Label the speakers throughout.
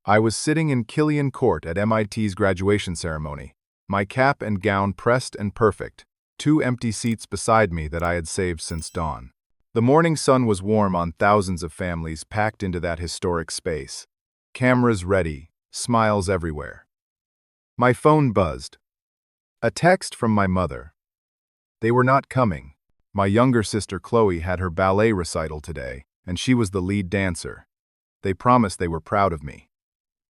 Speaker 1: I was sitting in Killian Court at MIT's graduation ceremony, my cap and gown pressed and perfect, two empty seats beside me that I had saved since dawn. The morning sun was warm on thousands of families packed into that historic space. Cameras ready, smiles everywhere. My phone buzzed. A text from my mother. They were not coming. My younger sister Chloe had her ballet recital today, and she was the lead dancer. They promised they were proud of me.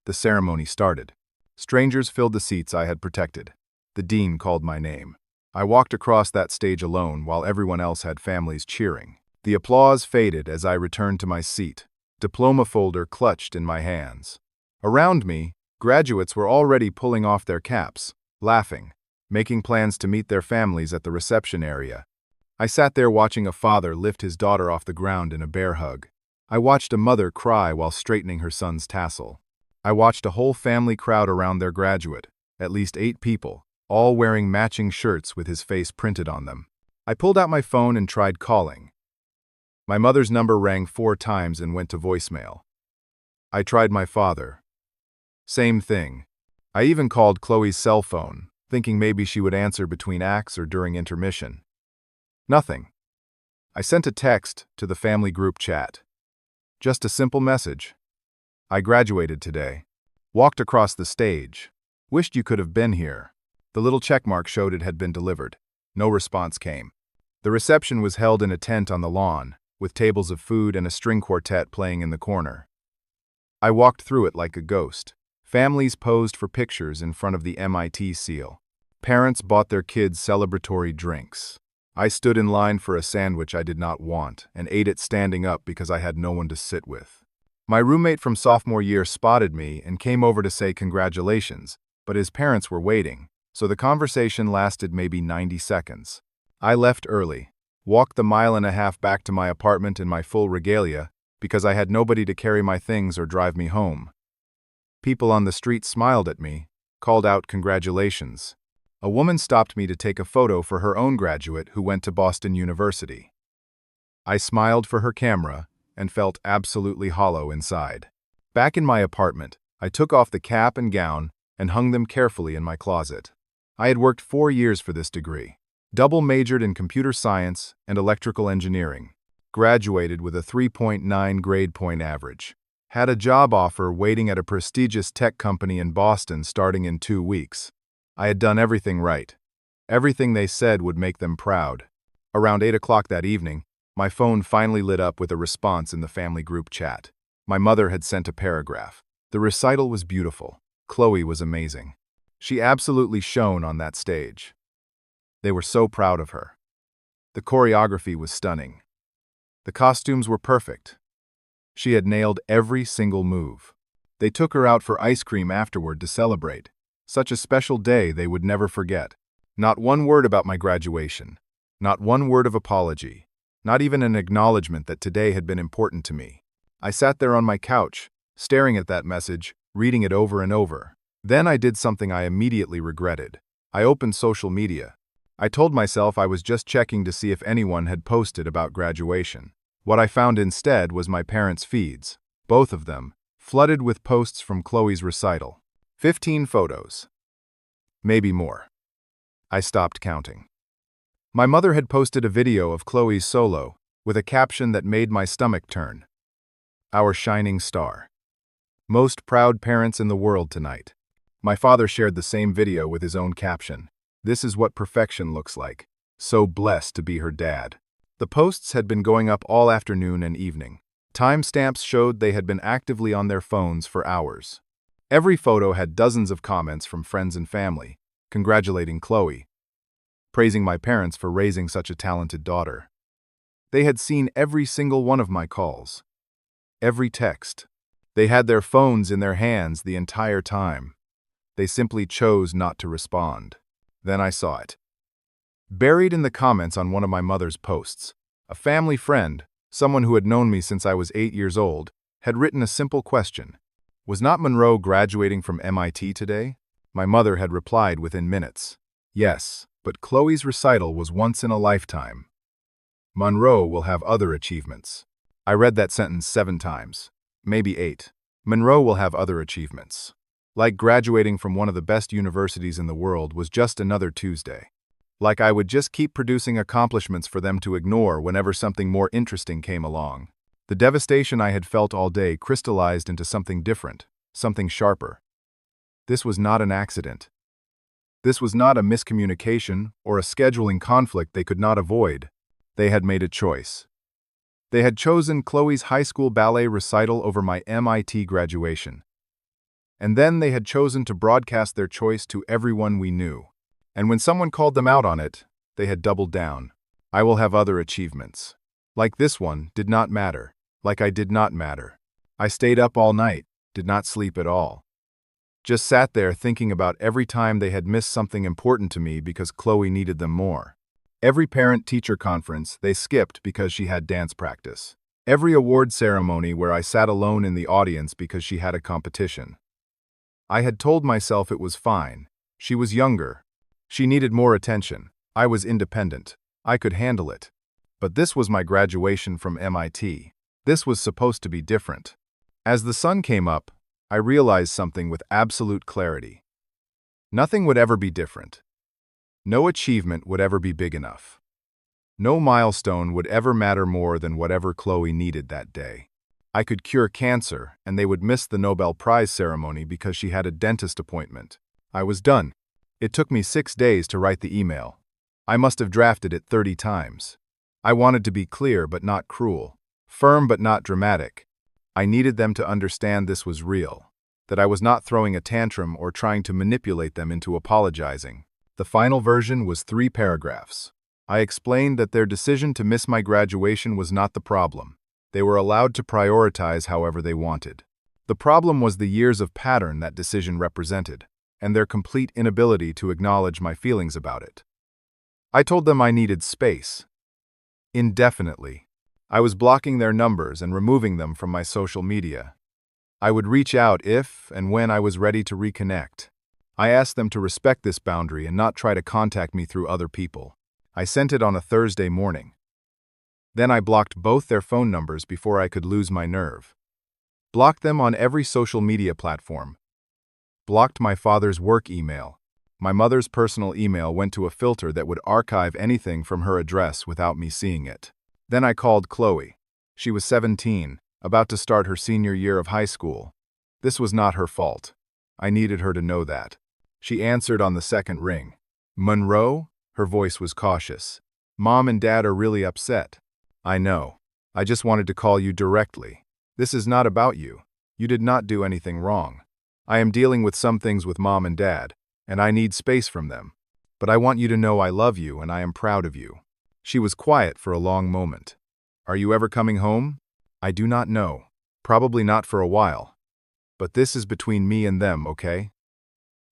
Speaker 1: The ceremony started. Strangers filled the seats I had protected. The dean called my name. I walked across that stage alone while everyone else had families cheering. The applause faded as I returned to my seat, diploma folder clutched in my hands. Around me, graduates were already pulling off their caps, laughing, making plans to meet their families at the reception area. I sat there watching a father lift his daughter off the ground in a bear hug. I watched a mother cry while straightening her son's tassel. I watched a whole family crowd around their graduate, at least 8 people, all wearing matching shirts with his face printed on them. I pulled out my phone and tried calling. My mother's number rang 4 times and went to voicemail. I tried my father. Same thing. I even called Chloe's cell phone, thinking maybe she would answer between acts or during intermission. Nothing. I sent a text to the family group chat. Just a simple message. I graduated today. Walked across the stage. Wished you could have been here. The little checkmark showed it had been delivered. No response came. The reception was held in a tent on the lawn, with tables of food and a string quartet playing in the corner. I walked through it like a ghost. Families posed for pictures in front of the MIT seal. Parents bought their kids celebratory drinks. I stood in line for a sandwich I did not want and ate it standing up because I had no one to sit with. My roommate from sophomore year spotted me and came over to say congratulations, but his parents were waiting, so the conversation lasted maybe 90 seconds. I left early, walked the 1.5 miles back to my apartment in my full regalia because I had nobody to carry my things or drive me home. People on the street smiled at me, called out congratulations. A woman stopped me to take a photo for her own graduate who went to Boston University. I smiled for her camera and felt absolutely hollow inside. Back in my apartment, I took off the cap and gown and hung them carefully in my closet. I had worked 4 years for this degree, double majored in computer science and electrical engineering, graduated with a 3.9 grade point average, had a job offer waiting at a prestigious tech company in Boston starting in 2 weeks. I had done everything right. Everything they said would make them proud. Around 8 o'clock that evening, my phone finally lit up with a response in the family group chat. My mother had sent a paragraph. The recital was beautiful. Chloe was amazing. She absolutely shone on that stage. They were so proud of her. The choreography was stunning. The costumes were perfect. She had nailed every single move. They took her out for ice cream afterward to celebrate. Such a special day they would never forget. Not one word about my graduation. Not one word of apology. Not even an acknowledgement that today had been important to me. I sat there on my couch, staring at that message, reading it over and over. Then I did something I immediately regretted. I opened social media. I told myself I was just checking to see if anyone had posted about graduation. What I found instead was my parents' feeds, both of them, flooded with posts from Chloe's recital. 15 photos. Maybe more. I stopped counting. My mother had posted a video of Chloe's solo, with a caption that made my stomach turn. Our shining star. Most proud parents in the world tonight. My father shared the same video with his own caption. This is what perfection looks like. So blessed to be her dad. The posts had been going up all afternoon and evening. Timestamps showed they had been actively on their phones for hours. Every photo had dozens of comments from friends and family, congratulating Chloe, praising my parents for raising such a talented daughter. They had seen every single one of my calls, every text. They had their phones in their hands the entire time. They simply chose not to respond. Then I saw it. Buried in the comments on one of my mother's posts, a family friend, someone who had known me since I was 8 years old, had written a simple question. Was not Monroe graduating from MIT today? My mother had replied within minutes. Yes, but Chloe's recital was once in a lifetime. Monroe will have other achievements. I read that sentence 7 times, maybe 8. Monroe will have other achievements. Like graduating from one of the best universities in the world was just another Tuesday. Like I would just keep producing accomplishments for them to ignore whenever something more interesting came along. The devastation I had felt all day crystallized into something different, something sharper. This was not an accident. This was not a miscommunication or a scheduling conflict they could not avoid. They had made a choice. They had chosen Chloe's high school ballet recital over my MIT graduation. And then they had chosen to broadcast their choice to everyone we knew. And when someone called them out on it, they had doubled down. I will have other achievements. Like this one, did not matter. Like I did not matter. I stayed up all night, did not sleep at all. Just sat there thinking about every time they had missed something important to me because Chloe needed them more. Every parent-teacher conference they skipped because she had dance practice. Every award ceremony where I sat alone in the audience because she had a competition. I had told myself it was fine. She was younger. She needed more attention. I was independent. I could handle it. But this was my graduation from MIT. This was supposed to be different. As the sun came up, I realized something with absolute clarity. Nothing would ever be different. No achievement would ever be big enough. No milestone would ever matter more than whatever Chloe needed that day. I could cure cancer, and they would miss the Nobel Prize ceremony because she had a dentist appointment. I was done. It took me 6 days to write the email. I must have drafted it 30 times. I wanted to be clear but not cruel, firm but not dramatic. I needed them to understand this was real, that I was not throwing a tantrum or trying to manipulate them into apologizing. The final version was 3 paragraphs. I explained that their decision to miss my graduation was not the problem. They were allowed to prioritize however they wanted. The problem was the years of pattern that decision represented, and their complete inability to acknowledge my feelings about it. I told them I needed space. Indefinitely. I was blocking their numbers and removing them from my social media. I would reach out if and when I was ready to reconnect. I asked them to respect this boundary and not try to contact me through other people. I sent it on a Thursday morning. Then I blocked both their phone numbers before I could lose my nerve. Blocked them on every social media platform. Blocked my father's work email. My mother's personal email went to a filter that would archive anything from her address without me seeing it. Then I called Chloe. She was 17, about to start her senior year of high school. This was not her fault. I needed her to know that. She answered on the second ring. Monroe? Her voice was cautious. Mom and Dad are really upset. I know. I just wanted to call you directly. This is not about you. You did not do anything wrong. I am dealing with some things with Mom and Dad, and I need space from them. But I want you to know I love you and I am proud of you. She was quiet for a long moment. Are you ever coming home? I do not know. Probably not for a while. But this is between me and them, okay?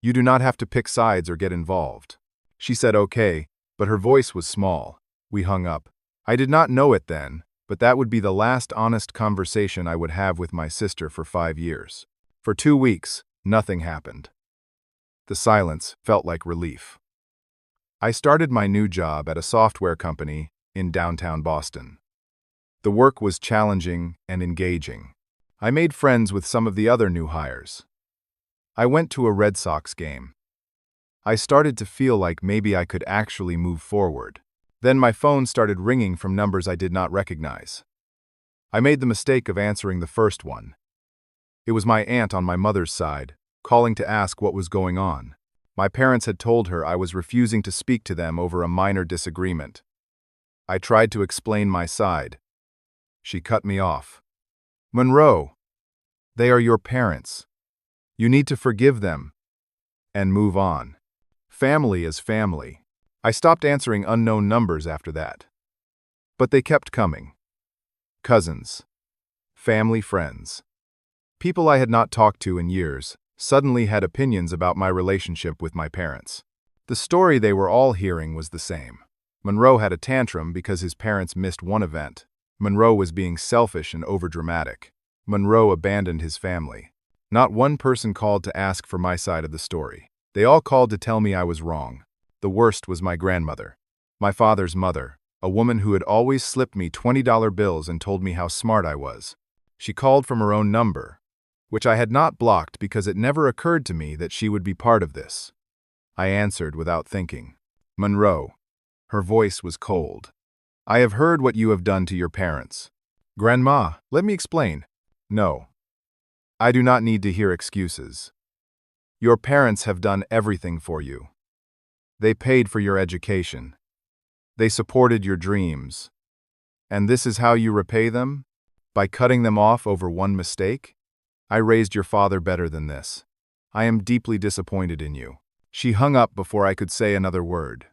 Speaker 1: You do not have to pick sides or get involved. She said okay, but her voice was small. We hung up. I did not know it then, but that would be the last honest conversation I would have with my sister for 5 years. For 2 weeks, nothing happened. The silence felt like relief. I started my new job at a software company in downtown Boston. The work was challenging and engaging. I made friends with some of the other new hires. I went to a Red Sox game. I started to feel like maybe I could actually move forward. Then my phone started ringing from numbers I did not recognize. I made the mistake of answering the first one. It was my aunt on my mother's side, calling to ask what was going on. My parents had told her I was refusing to speak to them over a minor disagreement. I tried to explain my side. She cut me off. Monroe, they are your parents. You need to forgive them and move on. Family is family. I stopped answering unknown numbers after that. But they kept coming. Cousins, family friends, people I had not talked to in years, suddenly had opinions about my relationship with my parents. The story they were all hearing was the same. Monroe had a tantrum because his parents missed one event. Monroe was being selfish and overdramatic. Monroe abandoned his family. Not one person called to ask for my side of the story. They all called to tell me I was wrong. The worst was my grandmother, my father's mother, a woman who had always slipped me $20 bills and told me how smart I was. She called from her own number, which I had not blocked because it never occurred to me that she would be part of this. I answered without thinking. Monroe. Her voice was cold. I have heard what you have done to your parents. Grandma, let me explain. No. I do not need to hear excuses. Your parents have done everything for you. They paid for your education. They supported your dreams. And this is how you repay them? By cutting them off over one mistake? I raised your father better than this. I am deeply disappointed in you. She hung up before I could say another word.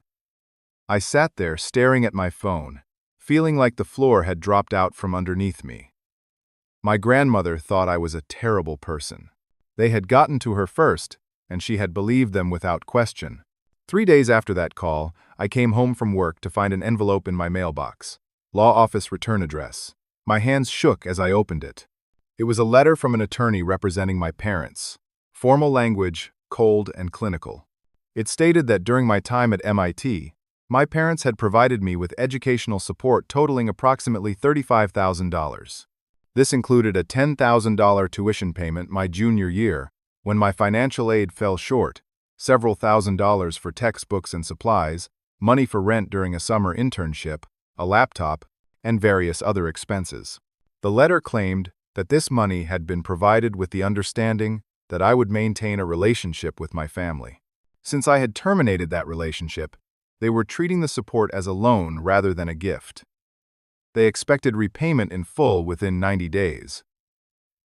Speaker 1: I sat there staring at my phone, feeling like the floor had dropped out from underneath me. My grandmother thought I was a terrible person. They had gotten to her first, and she had believed them without question. 3 days after that call, I came home from work to find an envelope in my mailbox. Law office return address. My hands shook as I opened it. It was a letter from an attorney representing my parents. Formal language, cold and clinical. It stated that during my time at MIT, my parents had provided me with educational support totaling approximately $35,000. This included a $10,000 tuition payment my junior year, when my financial aid fell short, several $1,000s for textbooks and supplies, money for rent during a summer internship, a laptop, and various other expenses. The letter claimed that this money had been provided with the understanding that I would maintain a relationship with my family. Since I had terminated that relationship, they were treating the support as a loan rather than a gift. They expected repayment in full within 90 days.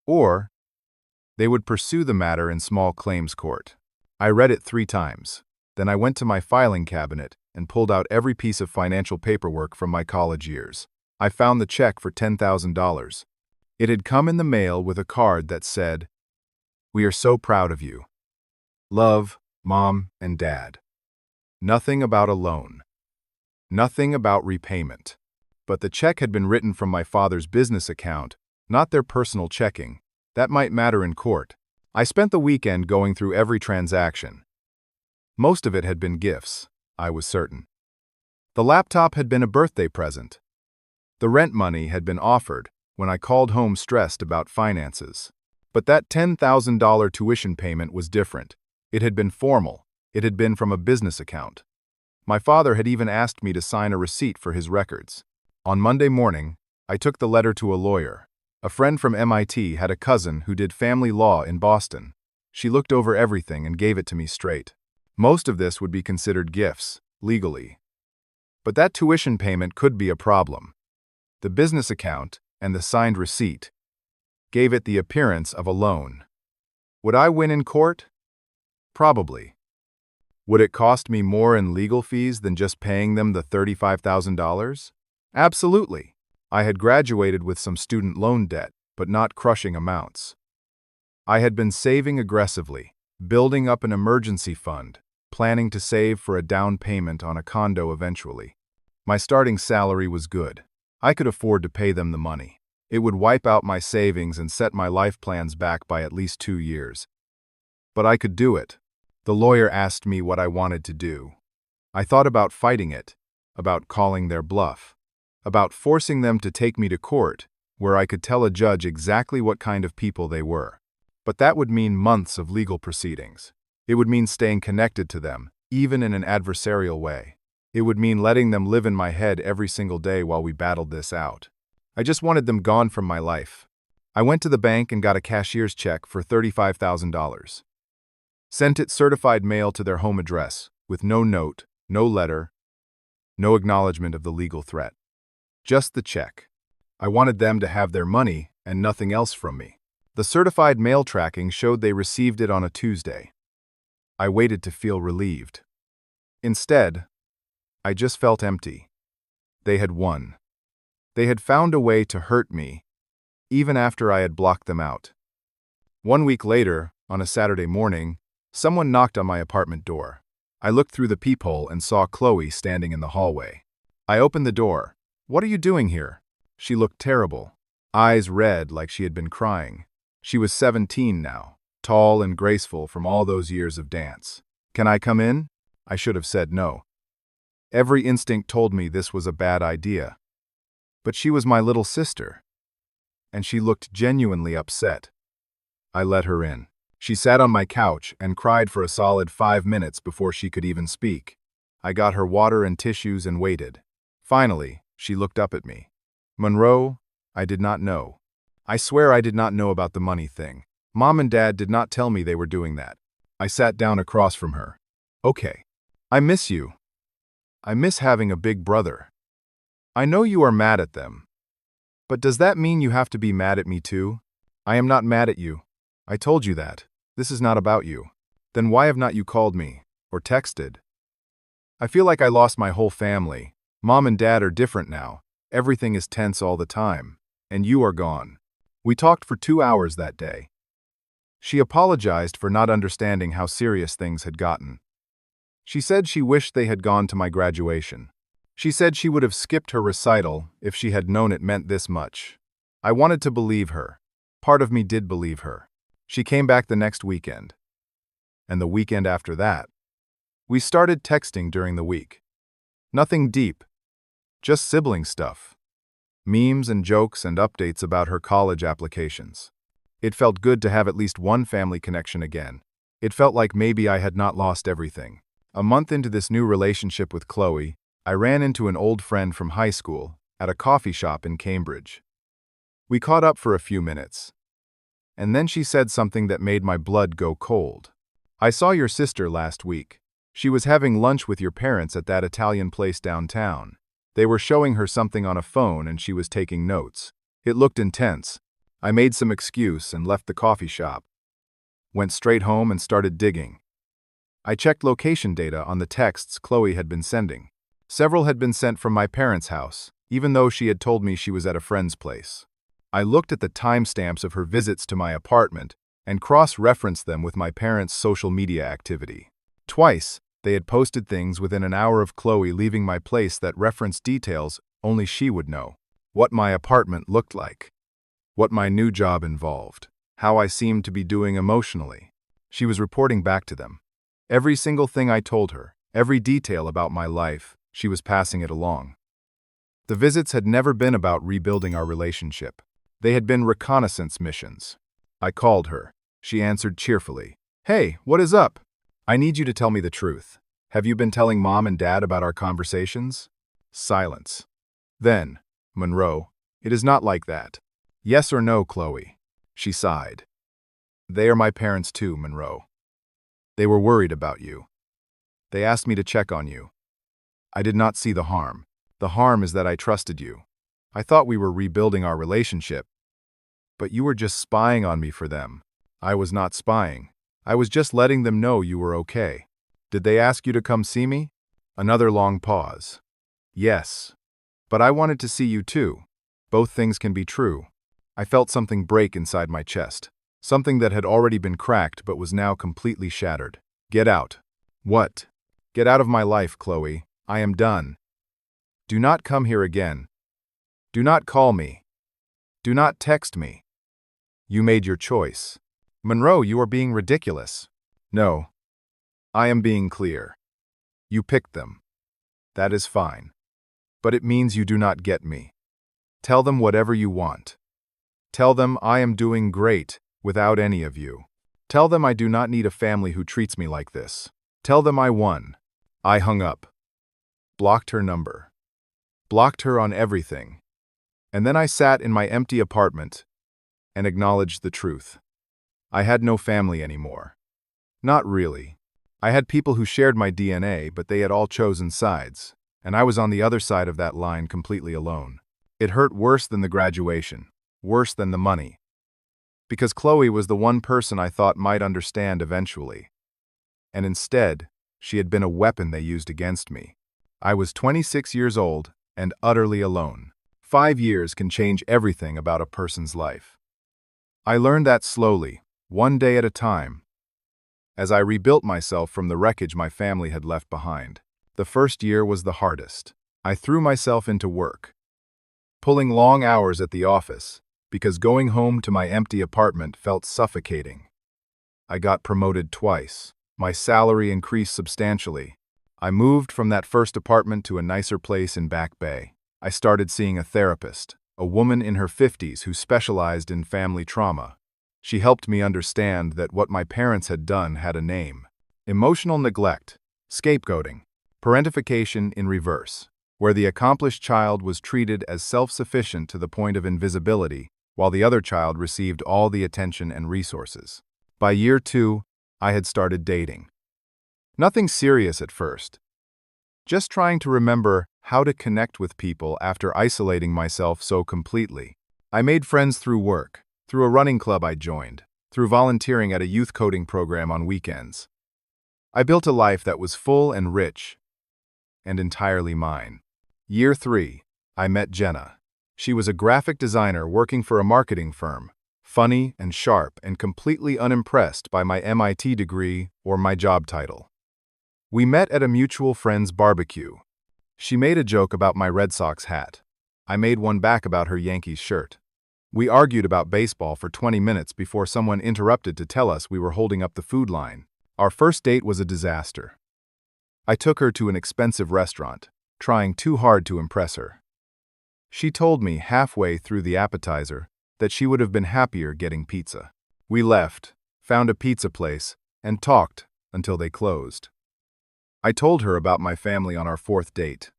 Speaker 1: Or they would pursue the matter in small claims court. I read it 3 times. Then I went to my filing cabinet and pulled out every piece of financial paperwork from my college years. I found the check for $10,000. It had come in the mail with a card that said, "We are so proud of you. Love, Mom and Dad." Nothing about a loan. Nothing about repayment. But the check had been written from my father's business account, not their personal checking. That might matter in court. I spent the weekend going through every transaction. Most of it had been gifts, I was certain. The laptop had been a birthday present. The rent money had been offered when I called home stressed about finances. But that $10,000 tuition payment was different. It had been formal. It had been from a business account. My father had even asked me to sign a receipt for his records. On Monday morning, I took the letter to a lawyer. A friend from MIT had a cousin who did family law in Boston. She looked over everything and gave it to me straight. Most of this would be considered gifts, legally. But that tuition payment could be a problem. The business account and the signed receipt gave it the appearance of a loan. Would I win in court? Probably. Would it cost me more in legal fees than just paying them the $35,000? Absolutely. I had graduated with some student loan debt, but not crushing amounts. I had been saving aggressively, building up an emergency fund, planning to save for a down payment on a condo eventually. My starting salary was good. I could afford to pay them the money. It would wipe out my savings and set my life plans back by at least 2 years. But I could do it. The lawyer asked me what I wanted to do. I thought about fighting it, about calling their bluff, about forcing them to take me to court, where I could tell a judge exactly what kind of people they were. But that would mean months of legal proceedings. It would mean staying connected to them, even in an adversarial way. It would mean letting them live in my head every single day while we battled this out. I just wanted them gone from my life. I went to the bank and got a cashier's check for $35,000. Sent it certified mail to their home address, with no note, no letter, no acknowledgement of the legal threat. Just the check. I wanted them to have their money and nothing else from me. The certified mail tracking showed they received it on a Tuesday. I waited to feel relieved. Instead, I just felt empty. They had won. They had found a way to hurt me, even after I had blocked them out. 1 week later, on a Saturday morning, someone knocked on my apartment door. I looked through the peephole and saw Chloe standing in the hallway. I opened the door. "What are you doing here?" She looked terrible, eyes red like she had been crying. She was 17 now, tall and graceful from all those years of dance. "Can I come in?" I should have said no. Every instinct told me this was a bad idea. But she was my little sister, and she looked genuinely upset. I let her in. She sat on my couch and cried for a solid 5 minutes before she could even speak. I got her water and tissues and waited. Finally, she looked up at me. Monroe, I did not know. I swear I did not know about the money thing. Mom and Dad did not tell me they were doing that. I sat down across from her. Okay. I miss you. I miss having a big brother. I know you are mad at them. But does that mean you have to be mad at me too? I am not mad at you. I told you that. This is not about you. Then why have not you called me? Or texted? I feel like I lost my whole family. Mom and Dad are different now. Everything is tense all the time. And you are gone. We talked for 2 hours that day. She apologized for not understanding how serious things had gotten. She said she wished they had gone to my graduation. She said she would have skipped her recital if she had known it meant this much. I wanted to believe her. Part of me did believe her. She came back the next weekend. And the weekend after that. We started texting during the week. Nothing deep. Just sibling stuff. Memes and jokes and updates about her college applications. It felt good to have at least one family connection again. It felt like maybe I had not lost everything. A month into this new relationship with Chloe, I ran into an old friend from high school at a coffee shop in Cambridge. We caught up for a few minutes. And then she said something that made my blood go cold. I saw your sister last week. She was having lunch with your parents at that Italian place downtown. They were showing her something on a phone and she was taking notes. It looked intense. I made some excuse and left the coffee shop. Went straight home and started digging. I checked location data on the texts Chloe had been sending. Several had been sent from my parents' house, even though she had told me she was at a friend's place. I looked at the timestamps of her visits to my apartment and cross-referenced them with my parents' social media activity. Twice, they had posted things within an hour of Chloe leaving my place that referenced details only she would know. What my apartment looked like. What my new job involved. How I seemed to be doing emotionally. She was reporting back to them. Every single thing I told her, every detail about my life, she was passing it along. The visits had never been about rebuilding our relationship. They had been reconnaissance missions. I called her. She answered cheerfully. Hey, what is up? I need you to tell me the truth. Have you been telling Mom and Dad about our conversations? Silence. Then, Monroe, it is not like that. Yes or no, Chloe? She sighed. They are my parents too, Monroe. They were worried about you. They asked me to check on you. I did not see the harm. The harm is that I trusted you. I thought we were rebuilding our relationship. But you were just spying on me for them. I was not spying. I was just letting them know you were okay. Did they ask you to come see me? Another long pause. Yes. But I wanted to see you too. Both things can be true. I felt something break inside my chest. Something that had already been cracked but was now completely shattered. Get out. What? Get out of my life, Chloe. I am done. Do not come here again. Do not call me. Do not text me. You made your choice. Monroe, you are being ridiculous. No. I am being clear. You picked them. That is fine. But it means you do not get me. Tell them whatever you want. Tell them I am doing great without any of you. Tell them I do not need a family who treats me like this. Tell them I won. I hung up. Blocked her number. Blocked her on everything. And then I sat in my empty apartment and acknowledged the truth. I had no family anymore. Not really. I had people who shared my DNA, but they had all chosen sides, and I was on the other side of that line completely alone. It hurt worse than the graduation, worse than the money. Because Chloe was the one person I thought might understand eventually. And instead, she had been a weapon they used against me. I was 26 years old and utterly alone. 5 years can change everything about a person's life. I learned that slowly, one day at a time, as I rebuilt myself from the wreckage my family had left behind. The first year was the hardest. I threw myself into work, pulling long hours at the office, because going home to my empty apartment felt suffocating. I got promoted twice. My salary increased substantially. I moved from that first apartment to a nicer place in Back Bay. I started seeing a therapist, a woman in her 50s who specialized in family trauma. She helped me understand that what my parents had done had a name. Emotional neglect, scapegoating, parentification in reverse, where the accomplished child was treated as self-sufficient to the point of invisibility, while the other child received all the attention and resources. By year 2, I had started dating. Nothing serious at first. Just trying to remember how to connect with people after isolating myself so completely. I made friends through work, through a running club I joined, through volunteering at a youth coding program on weekends. I built a life that was full and rich, and entirely mine. Year 3, I met Jenna. She was a graphic designer working for a marketing firm, funny and sharp and completely unimpressed by my MIT degree or my job title. We met at a mutual friend's barbecue. She made a joke about my Red Sox hat. I made one back about her Yankees shirt. We argued about baseball for 20 minutes before someone interrupted to tell us we were holding up the food line. Our first date was a disaster. I took her to an expensive restaurant, trying too hard to impress her. She told me halfway through the appetizer that she would have been happier getting pizza. We left, found a pizza place, and talked until they closed. I told her about my family on our 4th date.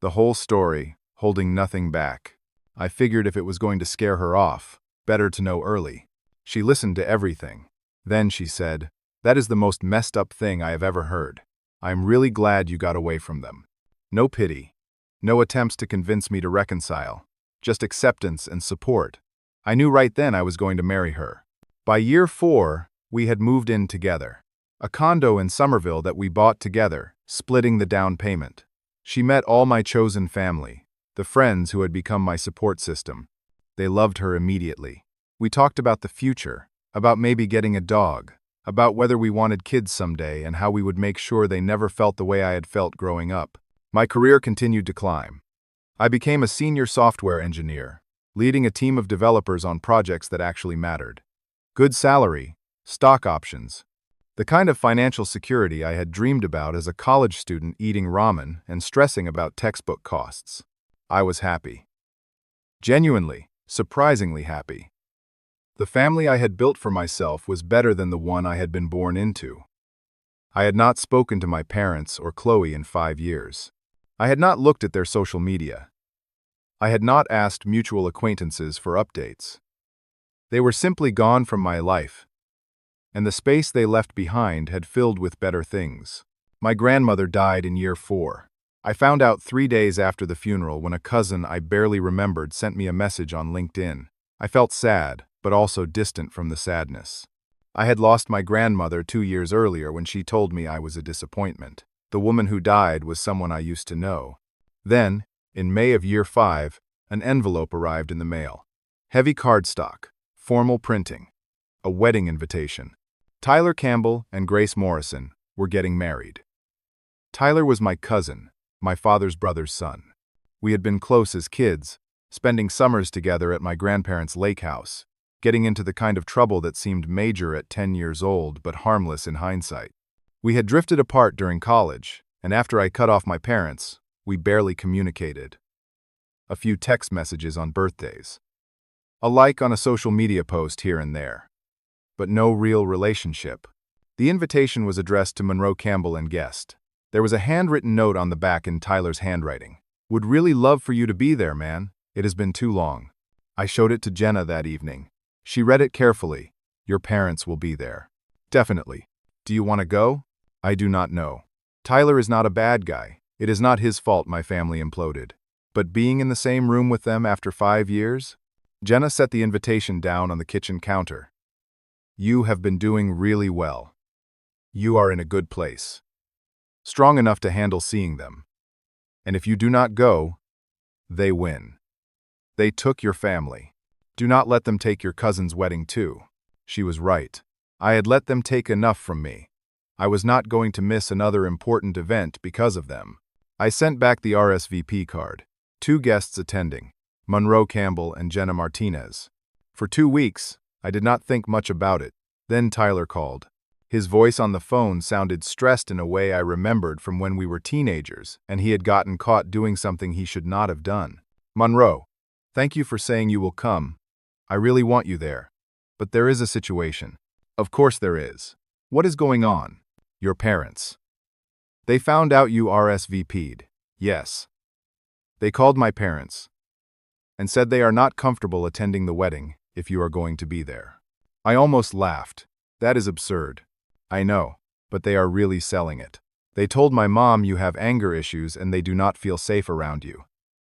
Speaker 1: The whole story, holding nothing back. I figured if it was going to scare her off, better to know early. She listened to everything. Then she said, "That is the most messed up thing I have ever heard. I'm really glad you got away from them." No pity. No attempts to convince me to reconcile. Just acceptance and support. I knew right then I was going to marry her. By year 4, we had moved in together. A condo in Somerville that we bought together, splitting the down payment. She met all my chosen family, the friends who had become my support system. They loved her immediately. We talked about the future, about maybe getting a dog, about whether we wanted kids someday and how we would make sure they never felt the way I had felt growing up. My career continued to climb. I became a senior software engineer, leading a team of developers on projects that actually mattered. Good salary, stock options, the kind of financial security I had dreamed about as a college student eating ramen and stressing about textbook costs. I was happy. Genuinely, surprisingly happy. The family I had built for myself was better than the one I had been born into. I had not spoken to my parents or Chloe in 5 years. I had not looked at their social media. I had not asked mutual acquaintances for updates. They were simply gone from my life, and the space they left behind had filled with better things. My grandmother died in year 4. I found out 3 days after the funeral when a cousin I barely remembered sent me a message on LinkedIn. I felt sad, but also distant from the sadness. I had lost my grandmother 2 years earlier when she told me I was a disappointment. The woman who died was someone I used to know. Then, in May of year 5, an envelope arrived in the mail. Heavy cardstock, formal printing, a wedding invitation. Tyler Campbell and Grace Morrison were getting married. Tyler was my cousin, my father's brother's son. We had been close as kids, spending summers together at my grandparents' lake house, getting into the kind of trouble that seemed major at 10 years old but harmless in hindsight. We had drifted apart during college, and after I cut off my parents, we barely communicated. A few text messages on birthdays. A like on a social media post here and there. But no real relationship. The invitation was addressed to Monroe Campbell and guest. There was a handwritten note on the back in Tyler's handwriting. "Would really love for you to be there, man. It has been too long." I showed it to Jenna that evening. She read it carefully. "Your parents will be there." "Definitely. Do you want to go?" "I do not know. Tyler is not a bad guy. It is not his fault my family imploded. But being in the same room with them after 5 years?" Jenna set the invitation down on the kitchen counter. "You have been doing really well. You are in a good place. Strong enough to handle seeing them. And if you do not go, they win. They took your family. Do not let them take your cousin's wedding too." She was right. I had let them take enough from me. I was not going to miss another important event because of them. I sent back the RSVP card. 2 guests attending, Monroe Campbell and Jenna Martinez. For 2 weeks, I did not think much about it. Then Tyler called. His voice on the phone sounded stressed in a way I remembered from when we were teenagers, and he had gotten caught doing something he should not have done. "Monroe, thank you for saying you will come. I really want you there. But there is a situation. Of course there is. What is going on? Your parents. They found out you RSVP'd. Yes. They called my parents and said they are not comfortable attending the wedding if you are going to be there. I almost laughed. That is absurd. I know, but they are really selling it. They told my mom you have anger issues and they do not feel safe around you.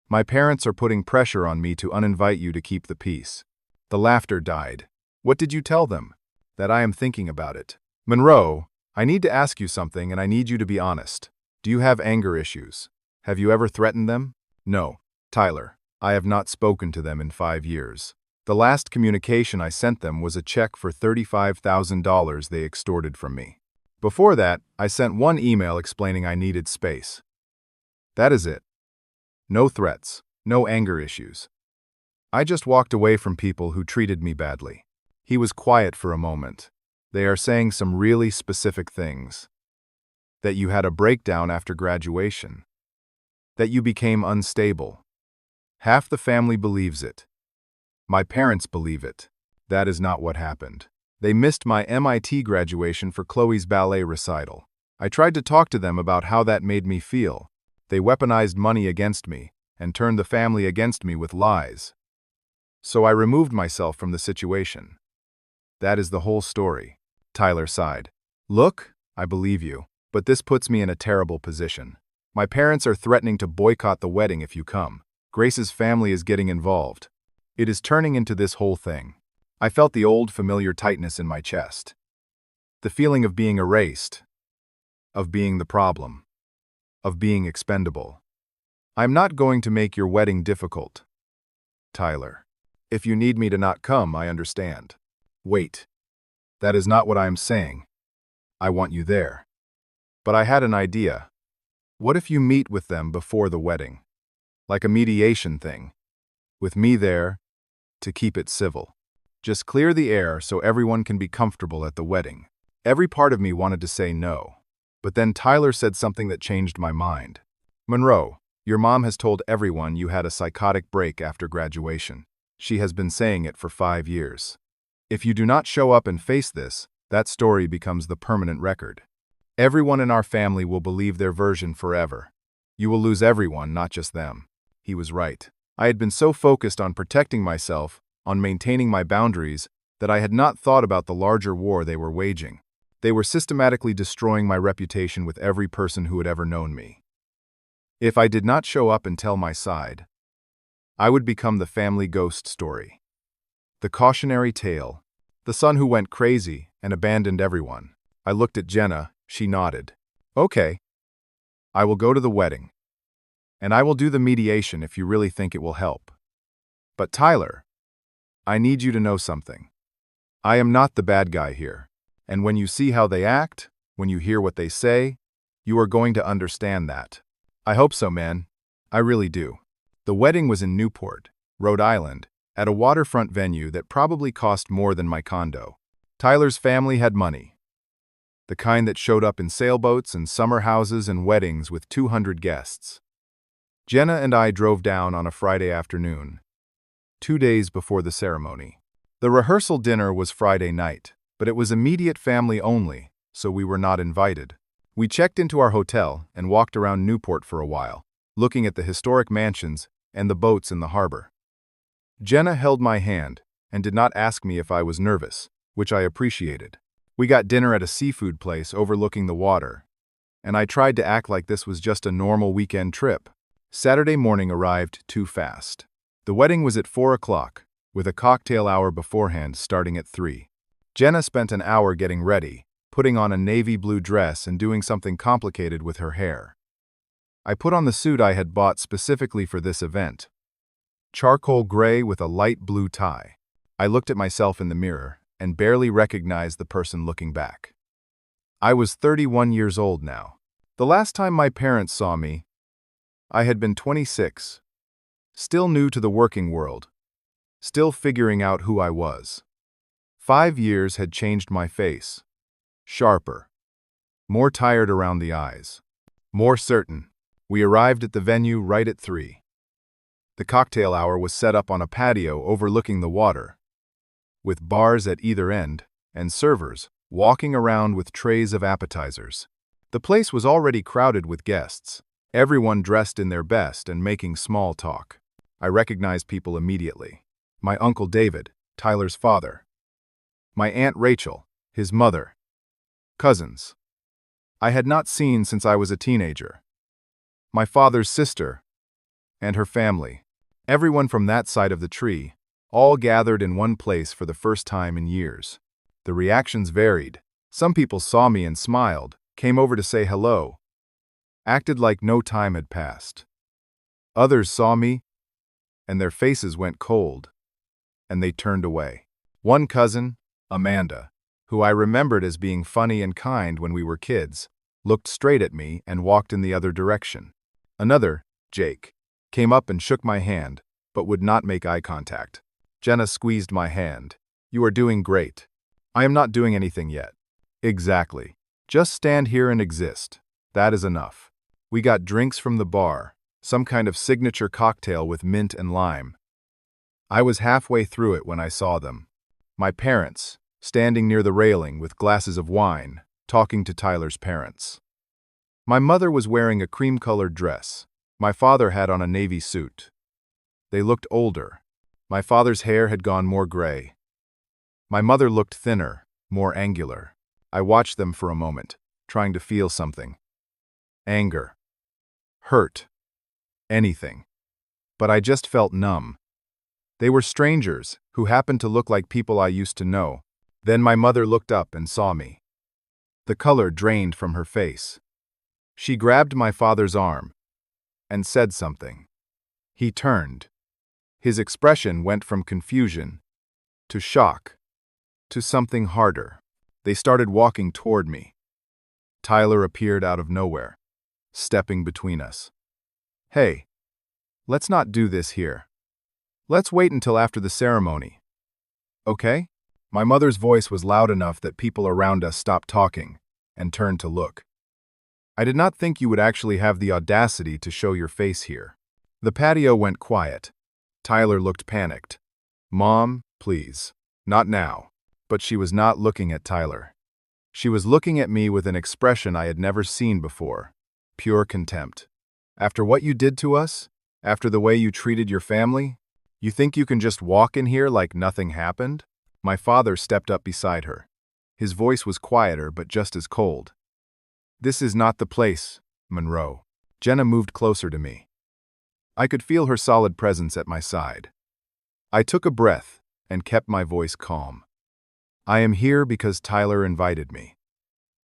Speaker 1: My parents are putting pressure on me to uninvite you to keep the peace. The laughter died. What did you tell them? That I am thinking about it. Monroe, I need to ask you something and I need you to be honest. Do you have anger issues? Have you ever threatened them? No. Tyler, I have not spoken to them in 5 years. The last communication I sent them was a check for $35,000 they extorted from me. Before that, I sent one email explaining I needed space. That is it. No threats, no anger issues. I just walked away from people who treated me badly. He was quiet for a moment. They are saying some really specific things. That you had a breakdown after graduation. That you became unstable. Half the family believes it. My parents believe it. That is not what happened. They missed my MIT graduation for Chloe's ballet recital. I tried to talk to them about how that made me feel. They weaponized money against me and turned the family against me with lies. So I removed myself from the situation. That is the whole story. Tyler sighed. Look, I believe you, but this puts me in a terrible position. My parents are threatening to boycott the wedding if you come. Grace's family is getting involved. It is turning into this whole thing. I felt the old familiar tightness in my chest. The feeling of being erased. Of being the problem. Of being expendable. I'm not going to make your wedding difficult. Tyler. If you need me to not come, I understand. Wait. That is not what I am saying. I want you there. But I had an idea. What if you meet with them before the wedding? Like a mediation thing. With me there, to keep it civil. Just clear the air so everyone can be comfortable at the wedding. Every part of me wanted to say no. But then Tyler said something that changed my mind. Monroe, your mom has told everyone you had a psychotic break after graduation. She has been saying it for 5 years. If you do not show up and face this, that story becomes the permanent record. Everyone in our family will believe their version forever. You will lose everyone, not just them. He was right. I had been so focused on protecting myself, on maintaining my boundaries, that I had not thought about the larger war they were waging. They were systematically destroying my reputation with every person who had ever known me. If I did not show up and tell my side, I would become the family ghost story. The cautionary tale. The son who went crazy and abandoned everyone. I looked at Jenna, she nodded. Okay. I will go to the wedding. And I will do the mediation if you really think it will help. But Tyler, I need you to know something. I am not the bad guy here. And when you see how they act, when you hear what they say, you are going to understand that. I hope so, man. I really do. The wedding was in Newport, Rhode Island, at a waterfront venue that probably cost more than my condo. Tyler's family had money. The kind that showed up in sailboats and summer houses and weddings with 200 guests. Jenna and I drove down on a Friday afternoon, 2 days before the ceremony. The rehearsal dinner was Friday night, but it was immediate family only, so we were not invited. We checked into our hotel and walked around Newport for a while, looking at the historic mansions and the boats in the harbor. Jenna held my hand and did not ask me if I was nervous, which I appreciated. We got dinner at a seafood place overlooking the water, and I tried to act like this was just a normal weekend trip. Saturday morning arrived too fast. The wedding was at 4 o'clock, with a cocktail hour beforehand starting at 3. Jenna spent an hour getting ready, putting on a navy blue dress and doing something complicated with her hair. I put on the suit I had bought specifically for this event. Charcoal gray with a light blue tie. I looked at myself in the mirror and barely recognized the person looking back. I was 31 years old now. The last time my parents saw me, I had been 26, still new to the working world, still figuring out who I was. 5 years had changed my face. Sharper. More tired around the eyes. More certain. We arrived at the venue right at 3. The cocktail hour was set up on a patio overlooking the water. with bars at either end, and servers walking around with trays of appetizers. The place was already crowded with guests, everyone dressed in their best and making small talk. I recognized people immediately. My Uncle David, Tyler's father. My Aunt Rachel, his mother. Cousins I had not seen since I was a teenager. My father's sister and her family. Everyone from that side of the tree, all gathered in one place for the first time in years. The reactions varied. Some people saw me and smiled, came over to say hello, acted like no time had passed. Others saw me, and their faces went cold, and they turned away. One cousin, Amanda, who I remembered as being funny and kind when we were kids, looked straight at me and walked in the other direction. Another, Jake, came up and shook my hand, but would not make eye contact. Jenna squeezed my hand. "You are doing great." "I am not doing anything yet." "Exactly. Just stand here and exist. That is enough." We got drinks from the bar, some kind of signature cocktail with mint and lime. I was halfway through it when I saw them. My parents, standing near the railing with glasses of wine, talking to Tyler's parents. My mother was wearing a cream-colored dress. My father had on a navy suit. They looked older. My father's hair had gone more gray. My mother looked thinner, more angular. I watched them for a moment, trying to feel something. Anger. Hurt. Anything. But I just felt numb. They were strangers who happened to look like people I used to know. Then my mother looked up and saw me. The color drained from her face. She grabbed my father's arm and said something. He turned. His expression went from confusion to shock to something harder. They started walking toward me. Tyler appeared out of nowhere, stepping between us. "Hey, let's not do this here. Let's wait until after the ceremony. Okay?" My mother's voice was loud enough that people around us stopped talking and turned to look. "I did not think you would actually have the audacity to show your face here." The patio went quiet. Tyler looked panicked. "Mom, please. Not now." But she was not looking at Tyler. She was looking at me with an expression I had never seen before. Pure contempt. "After what you did to us? After the way you treated your family? You think you can just walk in here like nothing happened?" My father stepped up beside her. His voice was quieter but just as cold. "This is not the place, Monroe." Jenna moved closer to me. I could feel her solid presence at my side. I took a breath and kept my voice calm. "I am here because Tyler invited me.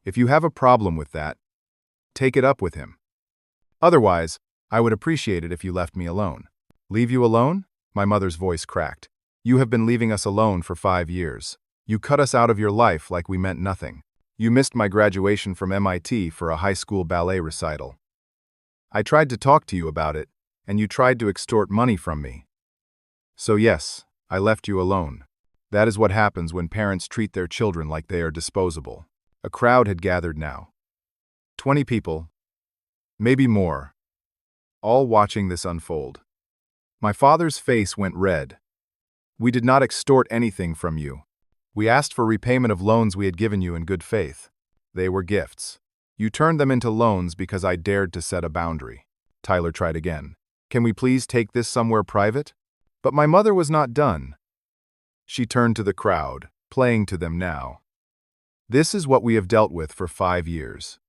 Speaker 1: If you have a problem with that, take it up with him. Otherwise, I would appreciate it if you left me alone." "Leave you alone?" My mother's voice cracked. "You have been leaving us alone for 5 years. You cut us out of your life like we meant nothing. You missed my graduation from MIT for a high school ballet recital. I tried to talk to you about it, and you tried to extort money from me. So yes, I left you alone. That is what happens when parents treat their children like they are disposable." A crowd had gathered now. 20 people, maybe more, all watching this unfold. My father's face went red. "We did not extort anything from you. We asked for repayment of loans we had given you in good faith. They were gifts. You turned them into loans because I dared to set a boundary." Tyler tried again. "Can we please take this somewhere private?" But my mother was not done. She turned to the crowd, playing to them now. "This is what we have dealt with for 5 years.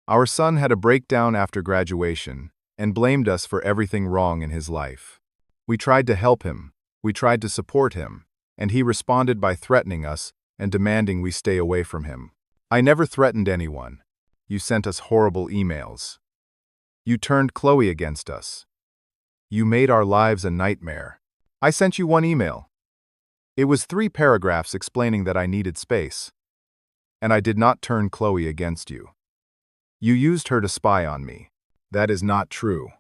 Speaker 1: Our son had a breakdown after graduation and blamed us for everything wrong in his life. We tried to help him, we tried to support him, and he responded by threatening us and demanding we stay away from him. I never threatened anyone. You sent us horrible emails. You turned Chloe against us. You made our lives a nightmare. I sent you one email. It was 3 paragraphs explaining that I needed space. And I did not turn Chloe against you. You used her to spy on me. That is not true."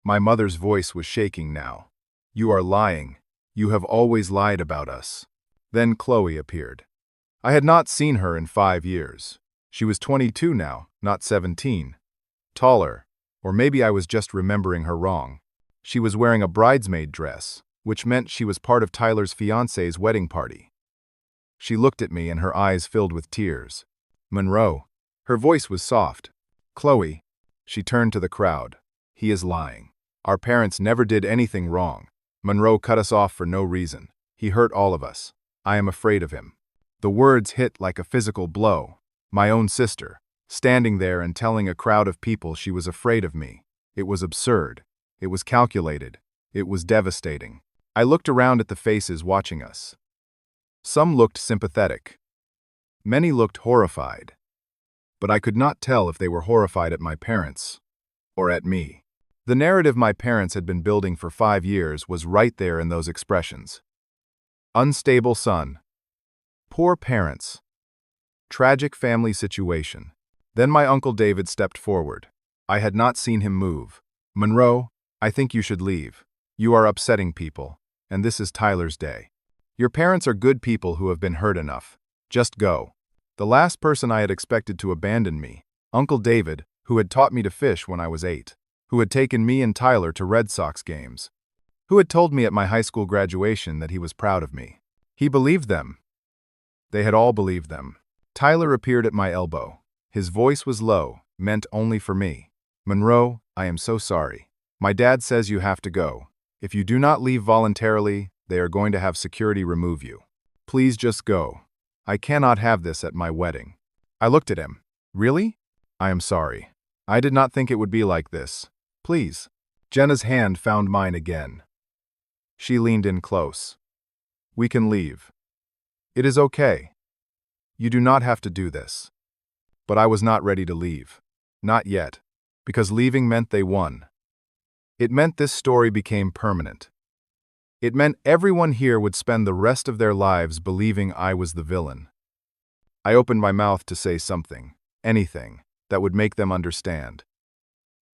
Speaker 1: My mother's voice was shaking now. "You are lying. You have always lied about us." Then Chloe appeared. I had not seen her in 5 years. She was 22 now, not 17. Taller, or maybe I was just remembering her wrong. She was wearing a bridesmaid dress, which meant she was part of Tyler's fiancée's wedding party. She looked at me and her eyes filled with tears. Monroe. Her voice was soft. Chloe. She turned to the crowd. He is lying. Our parents never did anything wrong. Monroe cut us off for no reason. He hurt all of us. I am afraid of him. The words hit like a physical blow. My own sister, standing there and telling a crowd of people she was afraid of me. It was absurd. It was calculated. It was devastating. I looked around at the faces watching us. Some looked sympathetic. Many looked horrified. But I could not tell if they were horrified at my parents or at me. The narrative my parents had been building for 5 years was right there in those expressions. Unstable son. Poor parents. Tragic family situation. Then my Uncle David stepped forward. I had not seen him move. Monroe, I think you should leave. You are upsetting people, and this is Tyler's day. Your parents are good people who have been hurt enough. Just go. The last person I had expected to abandon me, Uncle David, who had taught me to fish when I was 8, who had taken me and Tyler to Red Sox games, who had told me at my high school graduation that he was proud of me. He believed them. They had all believed them. Tyler appeared at my elbow. His voice was low, meant only for me. Monroe, I am so sorry. My dad says you have to go. If you do not leave voluntarily, they are going to have security remove you. Please just go. I cannot have this at my wedding. I looked at him. Really? I am sorry. I did not think it would be like this. Please. Jenna's hand found mine again. She leaned in close. We can leave. It is okay. You do not have to do this. But I was not ready to leave. Not yet. Because leaving meant they won. It meant this story became permanent. It meant everyone here would spend the rest of their lives believing I was the villain. I opened my mouth to say something, anything, that would make them understand.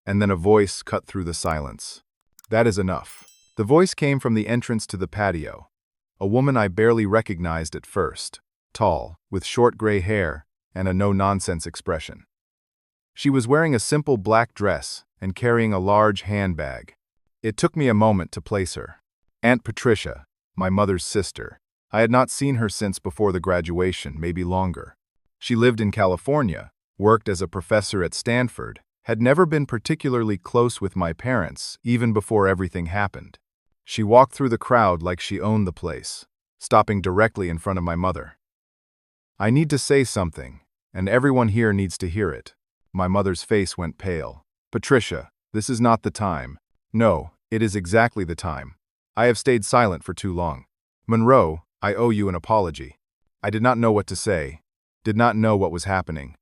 Speaker 1: And then a voice cut through the silence. That is enough. The voice came from the entrance to the patio. A woman I barely recognized at first, tall, with short gray hair, and a no-nonsense expression. She was wearing a simple black dress and carrying a large handbag. It took me a moment to place her. Aunt Patricia, my mother's sister. I had not seen her since before the graduation, maybe longer. She lived in California, worked as a professor at Stanford, had never been particularly close with my parents, even before everything happened. She walked through the crowd like she owned the place, stopping directly in front of my mother. I need to say something, and everyone here needs to hear it. My mother's face went pale. Patricia, this is not the time. No, it is exactly the time. I have stayed silent for too long. Monroe, I owe you an apology. I did not know what to say, did not know what was happening.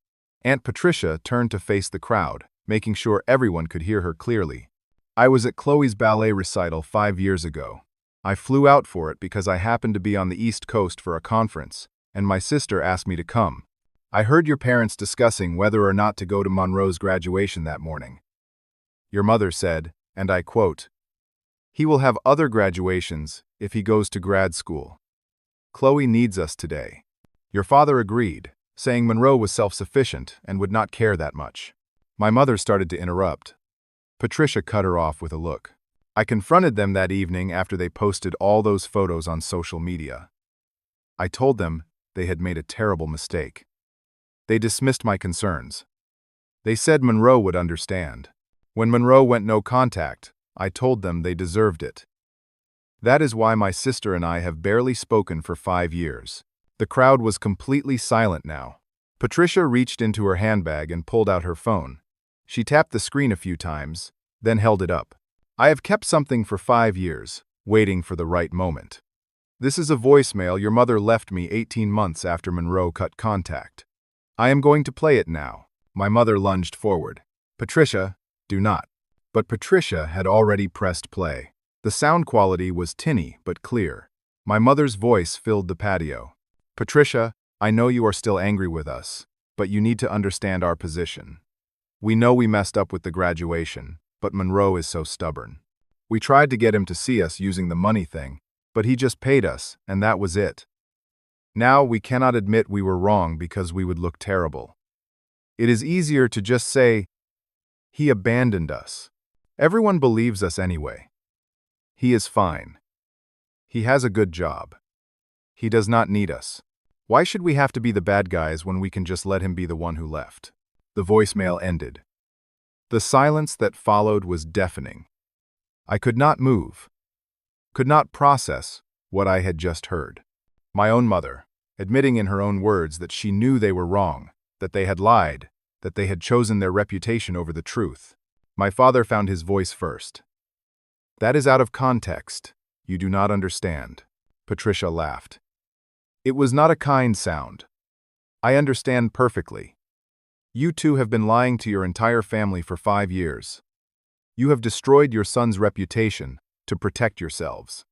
Speaker 1: Aunt Patricia turned to face the crowd, making sure everyone could hear her clearly. I was at Chloe's ballet recital 5 years ago. I flew out for it because I happened to be on the East Coast for a conference, and my sister asked me to come. I heard your parents discussing whether or not to go to Monroe's graduation that morning. Your mother said, and I quote, "He will have other graduations if he goes to grad school. Chloe needs us today." Your father agreed, saying Monroe was self-sufficient and would not care that much. My mother started to interrupt. Patricia cut her off with a look. I confronted them that evening after they posted all those photos on social media. I told them they had made a terrible mistake. They dismissed my concerns. They said Monroe would understand. When Monroe went no contact, I told them they deserved it. That is why my sister and I have barely spoken for 5 years. The crowd was completely silent now. Patricia reached into her handbag and pulled out her phone. She tapped the screen a few times, then held it up. I have kept something for 5 years, waiting for the right moment. This is a voicemail your mother left me 18 months after Monroe cut contact. I am going to play it now. My mother lunged forward. Patricia, do not. But Patricia had already pressed play. The sound quality was tinny but clear. My mother's voice filled the patio. Patricia, I know you are still angry with us, but you need to understand our position. We know we messed up with the graduation, but Monroe is so stubborn. We tried to get him to see us using the money thing, but he just paid us, and that was it. Now we cannot admit we were wrong because we would look terrible. It is easier to just say, he abandoned us. Everyone believes us anyway. He is fine. He has a good job. He does not need us. Why should we have to be the bad guys when we can just let him be the one who left? The voicemail ended. The silence that followed was deafening. I could not move, could not process what I had just heard. My own mother, admitting in her own words that she knew they were wrong, that they had lied, that they had chosen their reputation over the truth. My father found his voice first. That is out of context. You do not understand. Patricia laughed. It was not a kind sound. I understand perfectly. You two have been lying to your entire family for 5 years. You have destroyed your son's reputation to protect yourselves.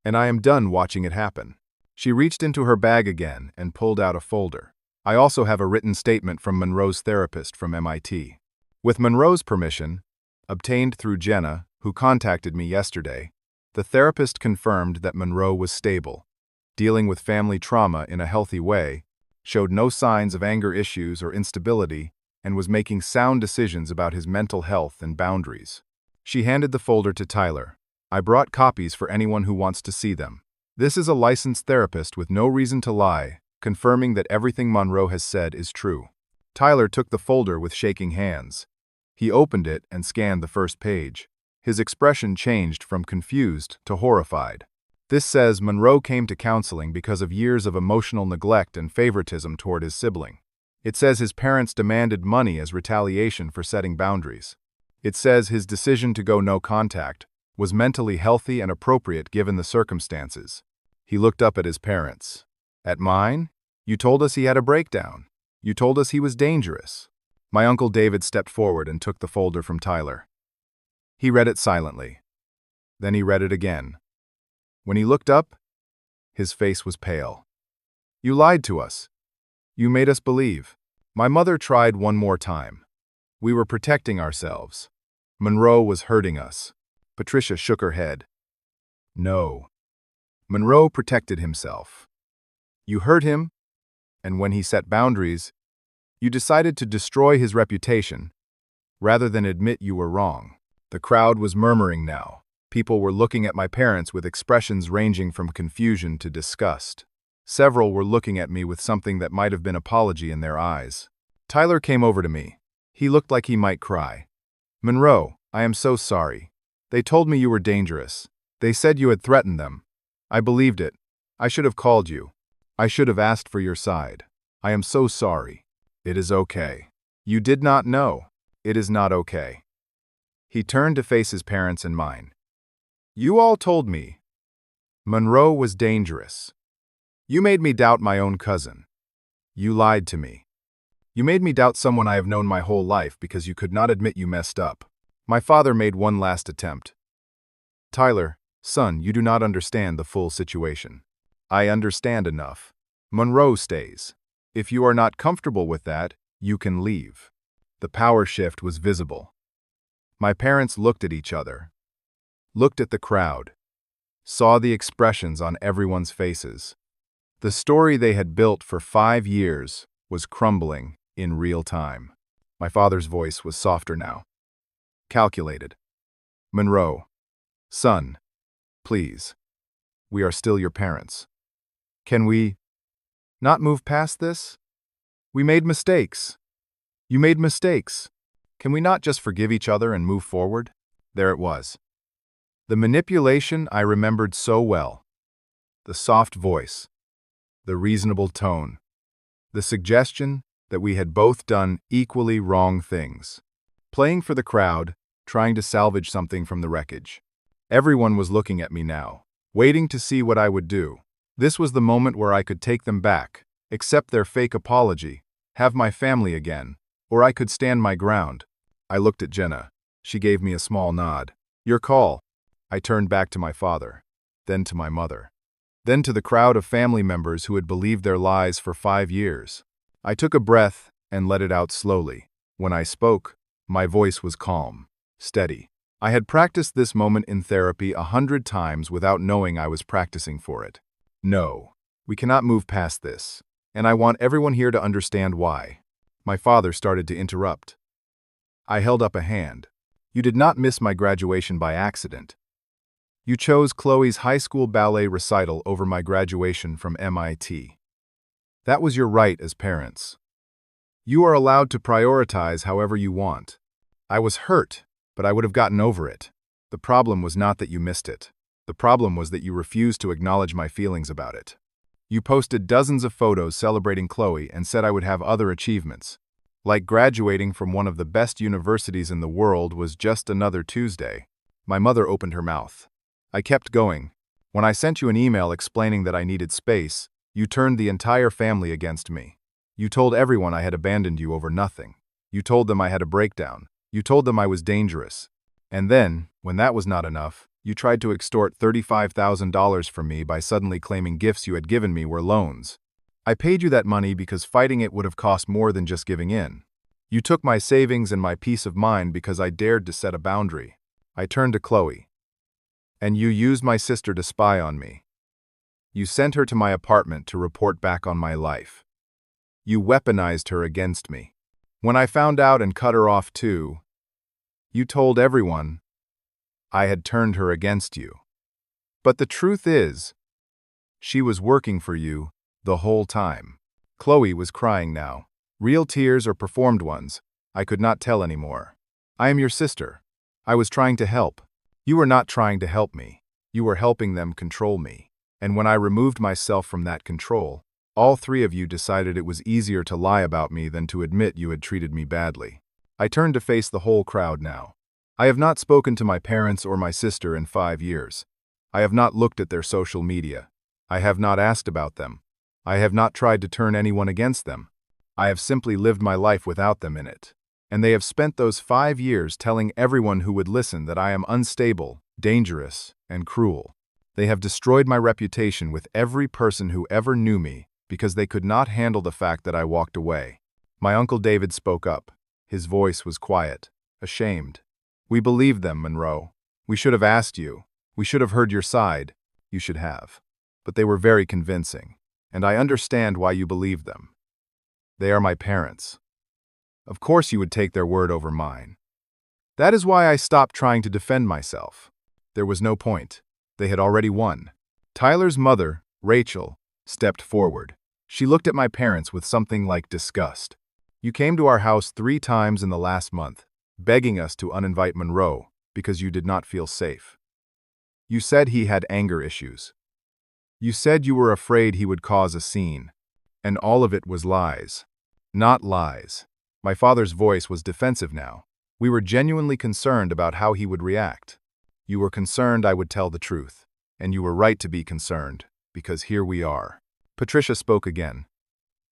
Speaker 1: And I am done watching it happen. She reached into her bag again and pulled out a folder. I also have a written statement from Monroe's therapist from MIT. With Monroe's permission, obtained through Jenna, who contacted me yesterday, the therapist confirmed that Monroe was stable, dealing with family trauma in a healthy way, showed no signs of anger issues or instability, and was making sound decisions about his mental health and boundaries. She handed the folder to Tyler. I brought copies for anyone who wants to see them. This is a licensed therapist with no reason to lie, confirming that everything Monroe has said is true. Tyler took the folder with shaking hands. He opened it and scanned the first page. His expression changed from confused to horrified. This says Monroe came to counseling because of years of emotional neglect and favoritism toward his sibling. It says his parents demanded money as retaliation for setting boundaries. It says his decision to go no contact was mentally healthy and appropriate given the circumstances. He looked up at his parents. At mine? You told us he had a breakdown. You told us he was dangerous. My Uncle David stepped forward and took the folder from Tyler. He read it silently. Then he read it again. When he looked up, his face was pale. You lied to us. You made us believe. My mother tried one more time. We were protecting ourselves. Monroe was hurting us. Patricia shook her head. No. Monroe protected himself. You hurt him, and when he set boundaries, you decided to destroy his reputation, rather than admit you were wrong. The crowd was murmuring now. People were looking at my parents with expressions ranging from confusion to disgust. Several were looking at me with something that might have been apology in their eyes. Tyler came over to me. He looked like he might cry. Monroe, I am so sorry. They told me you were dangerous. They said you had threatened them. I believed it. I should have called you. I should have asked for your side. I am so sorry. It is okay. You did not know. It is not okay. He turned to face his parents and mine. You all told me Monroe was dangerous. You made me doubt my own cousin. You lied to me. You made me doubt someone I have known my whole life because you could not admit you messed up. My father made one last attempt. Tyler, son, you do not understand the full situation. I understand enough. Monroe stays. If you are not comfortable with that, you can leave. The power shift was visible. My parents looked at each other, looked at the crowd, saw the expressions on everyone's faces. The story they had built for 5 years was crumbling in real time. My father's voice was softer now. Calculated. Monroe, son, please. We are still your parents. Can we not move past this? We made mistakes. You made mistakes. Can we not just forgive each other and move forward? There it was. The manipulation I remembered so well. The soft voice. The reasonable tone. The suggestion that we had both done equally wrong things. Playing for the crowd, trying to salvage something from the wreckage. Everyone was looking at me now, waiting to see what I would do. This was the moment where I could take them back, accept their fake apology, have my family again, or I could stand my ground. I looked at Jenna. She gave me a small nod. Your call. I turned back to my father, then to my mother, then to the crowd of family members who had believed their lies for 5 years. I took a breath and let it out slowly. When I spoke, my voice was calm, steady. I had practiced this moment in therapy 100 times without knowing I was practicing for it. No, we cannot move past this, and I want everyone here to understand why. My father started to interrupt. I held up a hand. You did not miss my graduation by accident. You chose Chloe's high school ballet recital over my graduation from MIT. That was your right as parents. You are allowed to prioritize however you want. I was hurt, but I would have gotten over it. The problem was not that you missed it. The problem was that you refused to acknowledge my feelings about it. You posted dozens of photos celebrating Chloe and said I would have other achievements. Like graduating from one of the best universities in the world was just another Tuesday. My mother opened her mouth. I kept going. When I sent you an email explaining that I needed space, you turned the entire family against me. You told everyone I had abandoned you over nothing. You told them I had a breakdown. You told them I was dangerous. And then, when that was not enough, you tried to extort $35,000 from me by suddenly claiming gifts you had given me were loans. I paid you that money because fighting it would have cost more than just giving in. You took my savings and my peace of mind because I dared to set a boundary. I turned to Chloe. And you used my sister to spy on me. You sent her to my apartment to report back on my life. You weaponized her against me. When I found out and cut her off too, you told everyone I had turned her against you. But the truth is, she was working for you the whole time. Chloe was crying now. Real tears or performed ones, I could not tell anymore. I am your sister. I was trying to help. You were not trying to help me. You were helping them control me. And when I removed myself from that control, all three of you decided it was easier to lie about me than to admit you had treated me badly. I turned to face the whole crowd now. I have not spoken to my parents or my sister in 5 years. I have not looked at their social media. I have not asked about them. I have not tried to turn anyone against them. I have simply lived my life without them in it. And they have spent those 5 years telling everyone who would listen that I am unstable, dangerous, and cruel. They have destroyed my reputation with every person who ever knew me because they could not handle the fact that I walked away. My Uncle David spoke up. His voice was quiet, ashamed. We believed them, Monroe. We should have asked you. We should have heard your side. You should have. But they were very convincing, and I understand why you believed them. They are my parents. Of course you would take their word over mine. That is why I stopped trying to defend myself. There was no point. They had already won. Tyler's mother, Rachel, stepped forward. She looked at my parents with something like disgust. You came to our house 3 times in the last month, begging us to uninvite Monroe because you did not feel safe. You said he had anger issues. You said you were afraid he would cause a scene. And all of it was lies. Not lies. My father's voice was defensive now. We were genuinely concerned about how he would react. You were concerned I would tell the truth. And you were right to be concerned, because here we are. Patricia spoke again.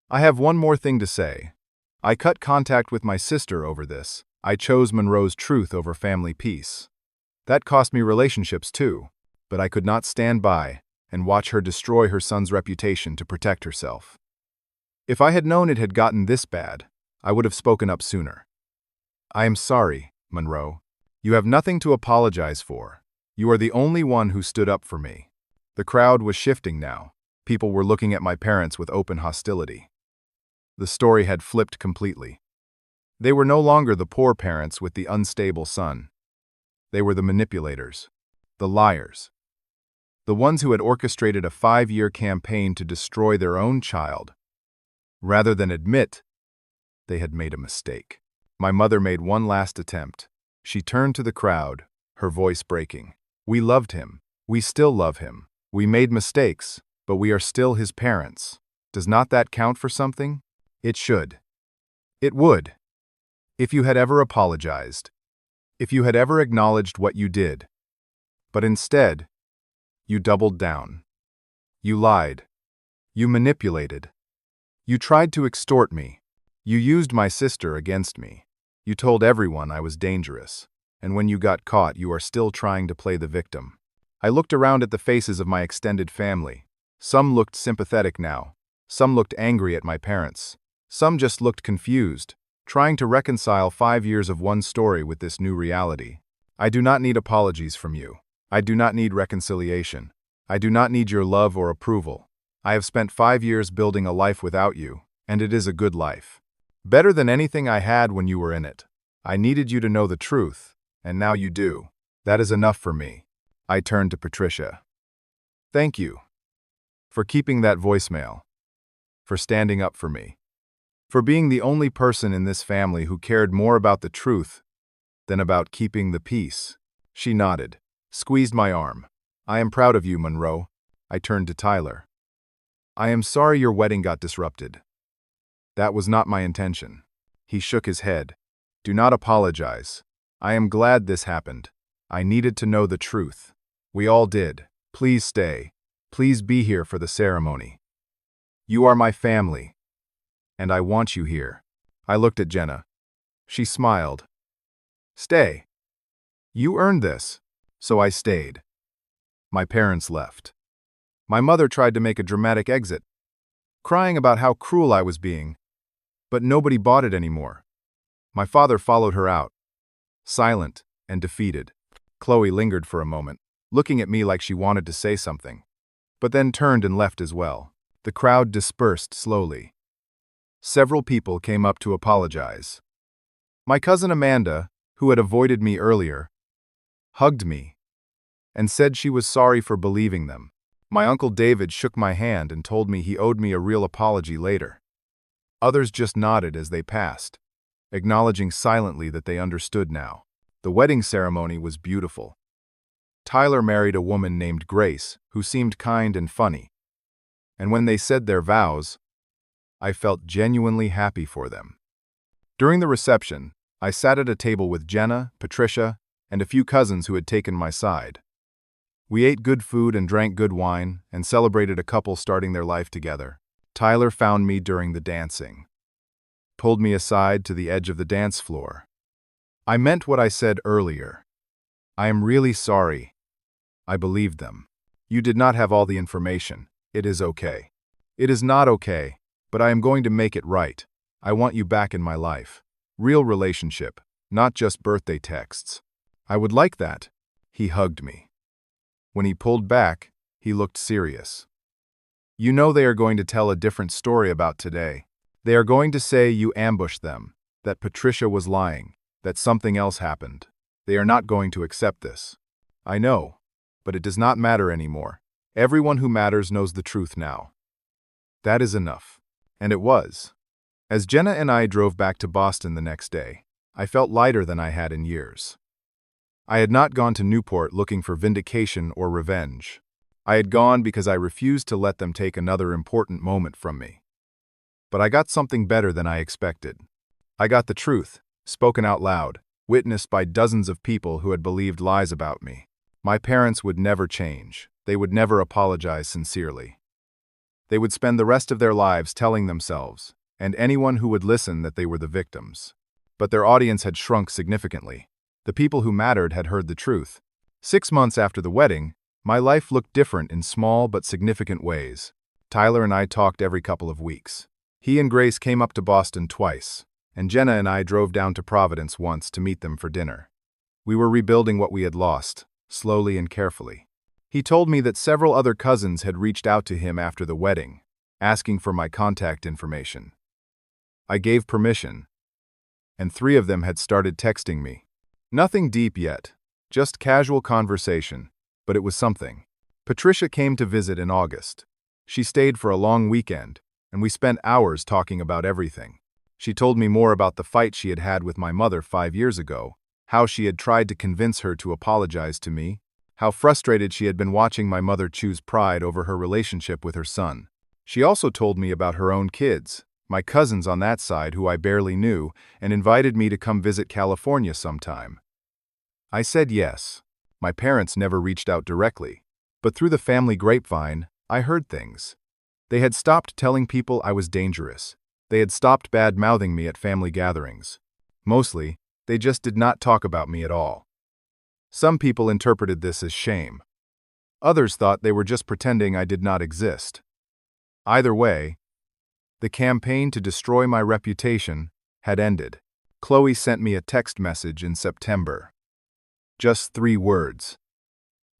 Speaker 1: I have one more thing to say. I cut contact with my sister over this. I chose Monroe's truth over family peace. That cost me relationships too, but I could not stand by and watch her destroy her son's reputation to protect herself. If I had known it had gotten this bad, I would have spoken up sooner. I am sorry, Monroe. You have nothing to apologize for. You are the only one who stood up for me. The crowd was shifting now. People were looking at my parents with open hostility. The story had flipped completely. They were no longer the poor parents with the unstable son. They were the manipulators, the liars, the ones who had orchestrated a 5-year campaign to destroy their own child. Rather than admit they had made a mistake. My mother made one last attempt. She turned to the crowd, her voice breaking. We loved him. We still love him. We made mistakes, but we are still his parents. Does not that count for something? It should. It would. If you had ever apologized. If you had ever acknowledged what you did. But instead, you doubled down. You lied. You manipulated. You tried to extort me. You used my sister against me. You told everyone I was dangerous. And when you got caught, you are still trying to play the victim. I looked around at the faces of my extended family. Some looked sympathetic now. Some looked angry at my parents. Some just looked confused, trying to reconcile 5 years of one story with this new reality. I do not need apologies from you. I do not need reconciliation. I do not need your love or approval. I have spent 5 years building a life without you, and it is a good life. Better than anything I had when you were in it. I needed you to know the truth, and now you do. That is enough for me. I turned to Patricia. Thank you for keeping that voicemail. for standing up for me, for being the only person in this family who cared more about the truth than about keeping the peace. She nodded, squeezed my arm. I am proud of you, Monroe. I turned to Tyler. I am sorry your wedding got disrupted. That was not my intention. He shook his head. Do not apologize. I am glad this happened. I needed to know the truth. We all did. Please stay. Please be here for the ceremony. You are my family, and I want you here. I looked at Jenna. She smiled. Stay. You earned this. So I stayed. My parents left. My mother tried to make a dramatic exit, crying about how cruel I was being, but nobody bought it anymore. My father followed her out, silent and defeated. Chloe lingered for a moment, looking at me like she wanted to say something, but then turned and left as well. The crowd dispersed slowly. Several people came up to apologize. My cousin Amanda, who had avoided me earlier, hugged me and said she was sorry for believing them. My uncle David shook my hand and told me he owed me a real apology later. Others just nodded as they passed, acknowledging silently that they understood now. The wedding ceremony was beautiful. Tyler married a woman named Grace, who seemed kind and funny. And when they said their vows, I felt genuinely happy for them. During the reception, I sat at a table with Jenna, Patricia, and a few cousins who had taken my side. We ate good food and drank good wine and celebrated a couple starting their life together. Tyler found me during the dancing, pulled me aside to the edge of the dance floor. I meant what I said earlier. I am really sorry. I believed them. You did not have all the information. It is okay. It is not okay, but I am going to make it right. I want you back in my life. Real relationship, not just birthday texts. I would like that. He hugged me. When he pulled back, he looked serious. You know they are going to tell a different story about today. They are going to say you ambushed them, that Patricia was lying, that something else happened. They are not going to accept this. I know, but it does not matter anymore. Everyone who matters knows the truth now. That is enough. And it was. As Jenna and I drove back to Boston the next day, I felt lighter than I had in years. I had not gone to Newport looking for vindication or revenge. I had gone because I refused to let them take another important moment from me. But I got something better than I expected. I got the truth, spoken out loud, witnessed by dozens of people who had believed lies about me. My parents would never change. They would never apologize sincerely. They would spend the rest of their lives telling themselves, and anyone who would listen, that they were the victims. But their audience had shrunk significantly. The people who mattered had heard the truth. 6 months after the wedding, my life looked different in small but significant ways. Tyler and I talked every couple of weeks. He and Grace came up to Boston twice, and Jenna and I drove down to Providence once to meet them for dinner. We were rebuilding what we had lost, slowly and carefully. He told me that several other cousins had reached out to him after the wedding, asking for my contact information. I gave permission, and 3 of them had started texting me. Nothing deep yet, just casual conversation, but it was something. Patricia came to visit in August. She stayed for a long weekend, and we spent hours talking about everything. She told me more about the fight she had had with my mother 5 years ago, how she had tried to convince her to apologize to me, how frustrated she had been watching my mother choose pride over her relationship with her son. She also told me about her own kids, my cousins on that side who I barely knew, and invited me to come visit California sometime. I said yes. My parents never reached out directly, but through the family grapevine, I heard things. They had stopped telling people I was dangerous. They had stopped bad-mouthing me at family gatherings. Mostly, they just did not talk about me at all. Some people interpreted this as shame. Others thought they were just pretending I did not exist. Either way, the campaign to destroy my reputation had ended. Chloe sent me a text message in September. Just 3 words.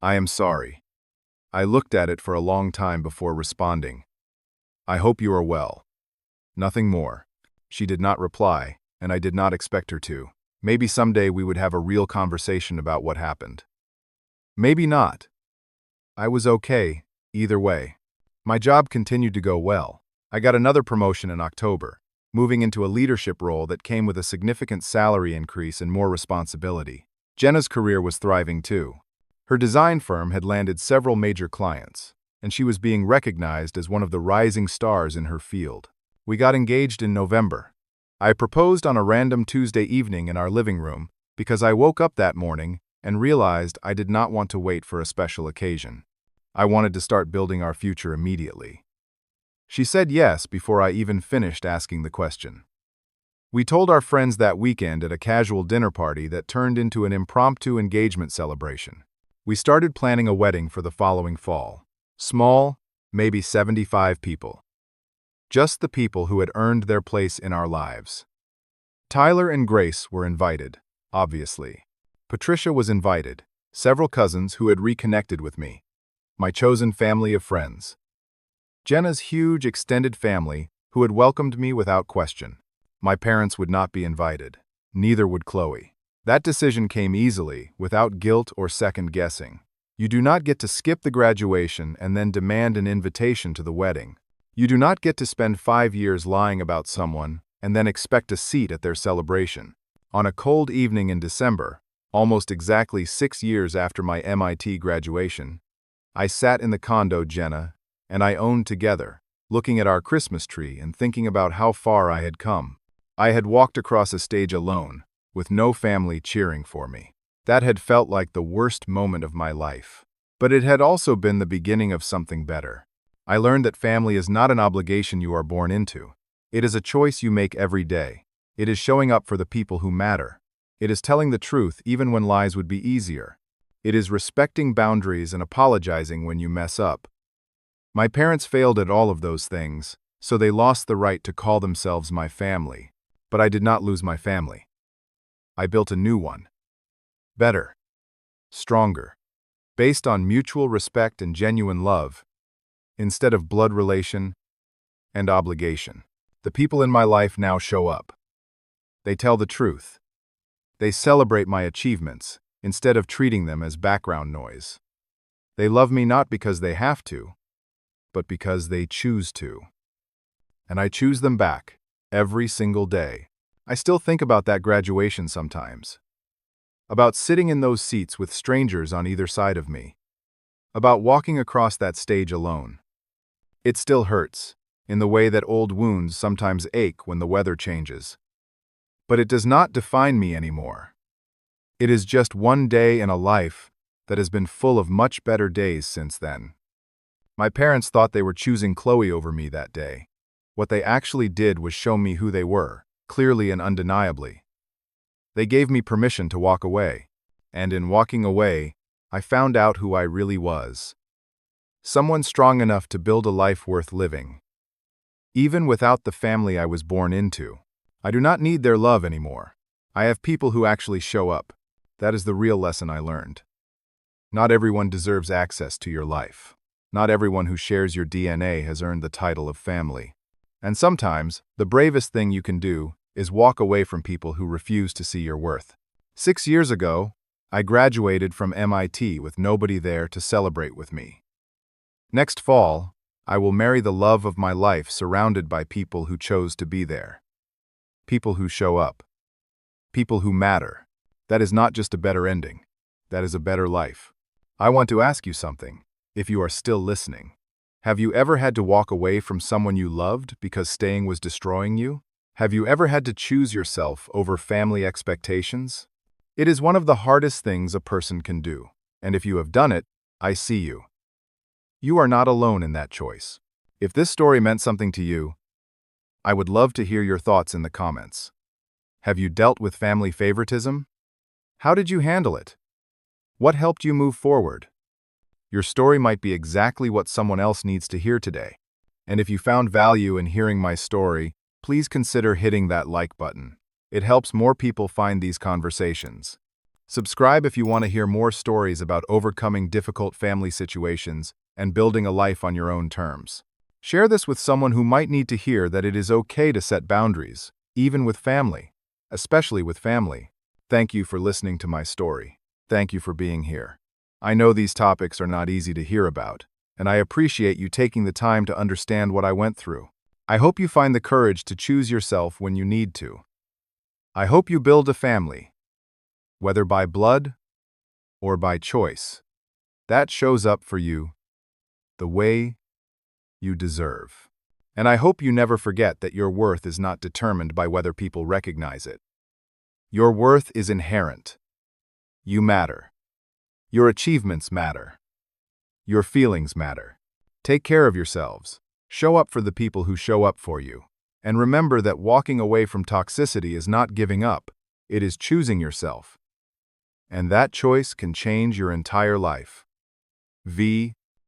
Speaker 1: I am sorry. I looked at it for a long time before responding. I hope you are well. Nothing more. She did not reply, and I did not expect her to. Maybe someday we would have a real conversation about what happened. Maybe not. I was okay, either way. My job continued to go well. I got another promotion in October, moving into a leadership role that came with a significant salary increase and more responsibility. Jenna's career was thriving too. Her design firm had landed several major clients, and she was being recognized as one of the rising stars in her field. We got engaged in November. I proposed on a random Tuesday evening in our living room because I woke up that morning and realized I did not want to wait for a special occasion. I wanted to start building our future immediately. She said yes before I even finished asking the question. We told our friends that weekend at a casual dinner party that turned into an impromptu engagement celebration. We started planning a wedding for the following fall. Small, maybe 75 people. Just the people who had earned their place in our lives. Tyler and Grace were invited, obviously. Patricia was invited, several cousins who had reconnected with me. My chosen family of friends. Jenna's huge extended family who had welcomed me without question. My parents would not be invited. Neither would Chloe. That decision came easily, without guilt or second guessing. You do not get to skip the graduation and then demand an invitation to the wedding. You do not get to spend 5 years lying about someone and then expect a seat at their celebration. On a cold evening in December, almost exactly 6 years after my MIT graduation, I sat in the condo Jenna and I owned together, looking at our Christmas tree and thinking about how far I had come. I had walked across a stage alone, with no family cheering for me. That had felt like the worst moment of my life. But it had also been the beginning of something better. I learned that family is not an obligation you are born into. It is a choice you make every day. It is showing up for the people who matter. It is telling the truth even when lies would be easier. It is respecting boundaries and apologizing when you mess up. My parents failed at all of those things, so they lost the right to call themselves my family. But I did not lose my family. I built a new one. Better. Stronger. Based on mutual respect and genuine love, instead of blood relation and obligation. The people in my life now show up. They tell the truth. They celebrate my achievements, instead of treating them as background noise. They love me not because they have to, but because they choose to. And I choose them back, every single day. I still think about that graduation sometimes. About sitting in those seats with strangers on either side of me. About walking across that stage alone. It still hurts, in the way that old wounds sometimes ache when the weather changes. But it does not define me anymore. It is just one day in a life that has been full of much better days since then. My parents thought they were choosing Chloe over me that day. What they actually did was show me who they were, clearly and undeniably. They gave me permission to walk away, and in walking away, I found out who I really was. Someone strong enough to build a life worth living. Even without the family I was born into, I do not need their love anymore. I have people who actually show up. That is the real lesson I learned. Not everyone deserves access to your life. Not everyone who shares your DNA has earned the title of family. And sometimes, the bravest thing you can do is walk away from people who refuse to see your worth. 6 years ago, I graduated from MIT with nobody there to celebrate with me. Next fall, I will marry the love of my life surrounded by people who chose to be there. People who show up. People who matter. That is not just a better ending. That is a better life. I want to ask you something, if you are still listening. Have you ever had to walk away from someone you loved because staying was destroying you? Have you ever had to choose yourself over family expectations? It is one of the hardest things a person can do, and if you have done it, I see you. You are not alone in that choice. If this story meant something to you, I would love to hear your thoughts in the comments. Have you dealt with family favoritism? How did you handle it? What helped you move forward? Your story might be exactly what someone else needs to hear today. And if you found value in hearing my story, please consider hitting that like button. It helps more people find these conversations. Subscribe if you want to hear more stories about overcoming difficult family situations and building a life on your own terms. Share this with someone who might need to hear that it is okay to set boundaries, even with family, especially with family. Thank you for listening to my story. Thank you for being here. I know these topics are not easy to hear about, and I appreciate you taking the time to understand what I went through. I hope you find the courage to choose yourself when you need to. I hope you build a family, whether by blood or by choice, that shows up for you the way you deserve. And I hope you never forget that your worth is not determined by whether people recognize it. Your worth is inherent. You matter. Your achievements matter. Your feelings matter. Take care of yourselves. Show up for the people who show up for you. And remember that walking away from toxicity is not giving up, it is choosing yourself. And that choice can change your entire life. V